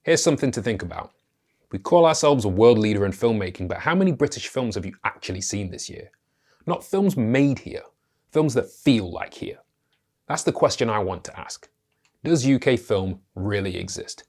Here's something to think about. We call ourselves a world leader in filmmaking, but how many British films have you actually seen this year? Not films made here, films that feel like here. That's the question I want to ask. Does UK film really exist?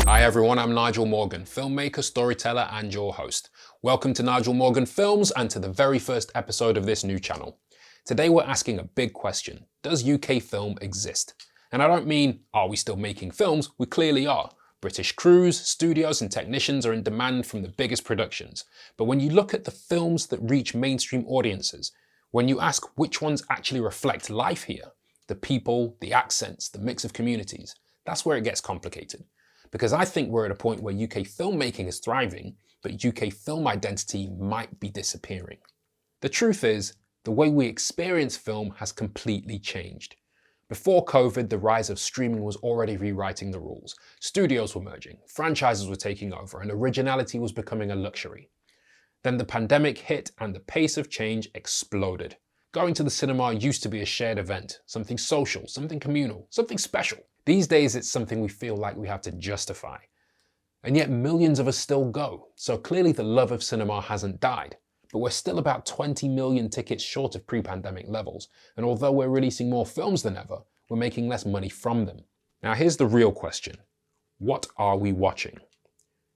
Hi everyone, I'm Nigel Morgan, filmmaker, storyteller, and your host. Welcome to Nigel Morgan Films and to the very first episode of this new channel. Today we're asking a big question. Does UK film exist? And I don't mean, are we still making films? We clearly are. British crews, studios, and technicians are in demand from the biggest productions. But when you look at the films that reach mainstream audiences, when you ask which ones actually reflect life here, the people, the accents, the mix of communities, that's where it gets complicated. Because I think we're at a point where UK filmmaking is thriving, but UK film identity might be disappearing. The truth is, the way we experience film has completely changed. Before COVID, the rise of streaming was already rewriting the rules. Studios were merging, franchises were taking over, and originality was becoming a luxury. Then the pandemic hit and the pace of change exploded. Going to the cinema used to be a shared event, something social, something communal, something special. These days it's something we feel like we have to justify. And yet millions of us still go, so clearly the love of cinema hasn't died. But we're still about 20 million tickets short of pre-pandemic levels, and although we're releasing more films than ever, we're making less money from them. Now here's the real question. What are we watching?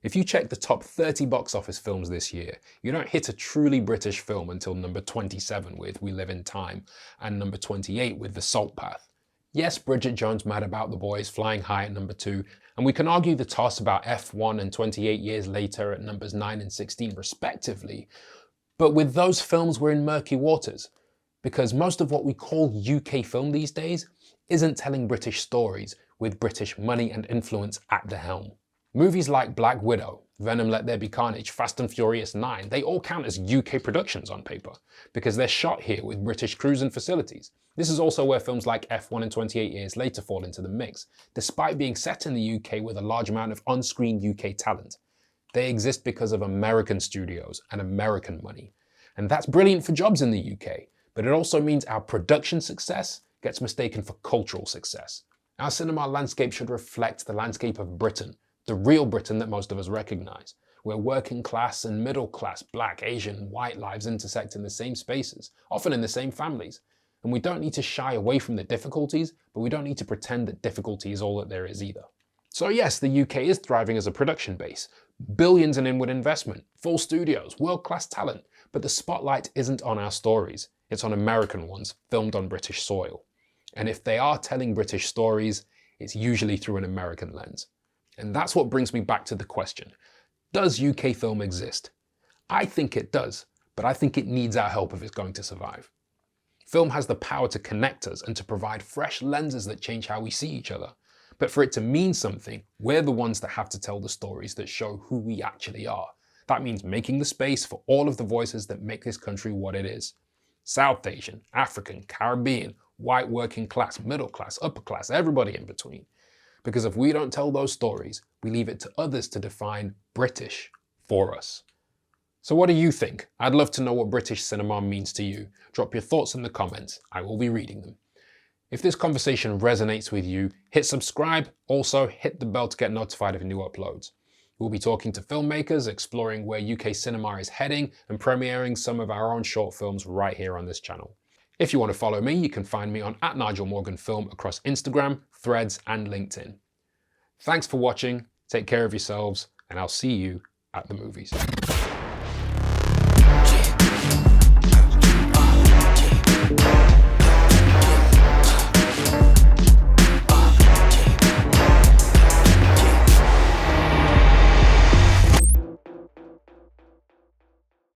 If you check the top 30 box office films this year, you don't hit a truly British film until number 27 with We Live in Time, and number 28 with The Salt Path. Yes, Bridget Jones' Mad About the Boys flying high at number 2, and we can argue the toss about F1 and 28 Years Later at numbers 9 and 16 respectively, but with those films we're in murky waters, because most of what we call UK film these days isn't telling British stories with British money and influence at the helm. Movies like Black Widow, Venom Let There Be Carnage, Fast and Furious 9, they all count as UK productions on paper, because they're shot here with British crews and facilities. This is also where films like F1 and 28 Years Later fall into the mix, despite being set in the UK with a large amount of on-screen UK talent. They exist because of American studios and American money. And that's brilliant for jobs in the UK, but it also means our production success gets mistaken for cultural success. Our cinema landscape should reflect the landscape of Britain, the real Britain that most of us recognise, where working class and middle class, black, Asian, and white lives intersect in the same spaces, often in the same families. And we don't need to shy away from the difficulties, but we don't need to pretend that difficulty is all that there is either. So yes, the UK is thriving as a production base. Billions in inward investment, full studios, world-class talent, but the spotlight isn't on our stories. It's on American ones, filmed on British soil. And if they are telling British stories, it's usually through an American lens. And that's what brings me back to the question, does UK film exist? I think it does, but I think it needs our help if it's going to survive. Film has the power to connect us and to provide fresh lenses that change how we see each other. But for it to mean something, we're the ones that have to tell the stories that show who we actually are. That means making the space for all of the voices that make this country what it is. South Asian, African, Caribbean, white working class, middle class, upper class, everybody in between. Because if we don't tell those stories, we leave it to others to define British for us. So what do you think? I'd love to know what British cinema means to you. Drop your thoughts in the comments. I will be reading them. If this conversation resonates with you, hit subscribe. Also, hit the bell to get notified of new uploads. We'll be talking to filmmakers, exploring where UK cinema is heading, and premiering some of our own short films right here on this channel. If you want to follow me, you can find me on @NigelMorganFilm across Instagram, Threads, and LinkedIn. Thanks for watching, take care of yourselves, and I'll see you at the movies.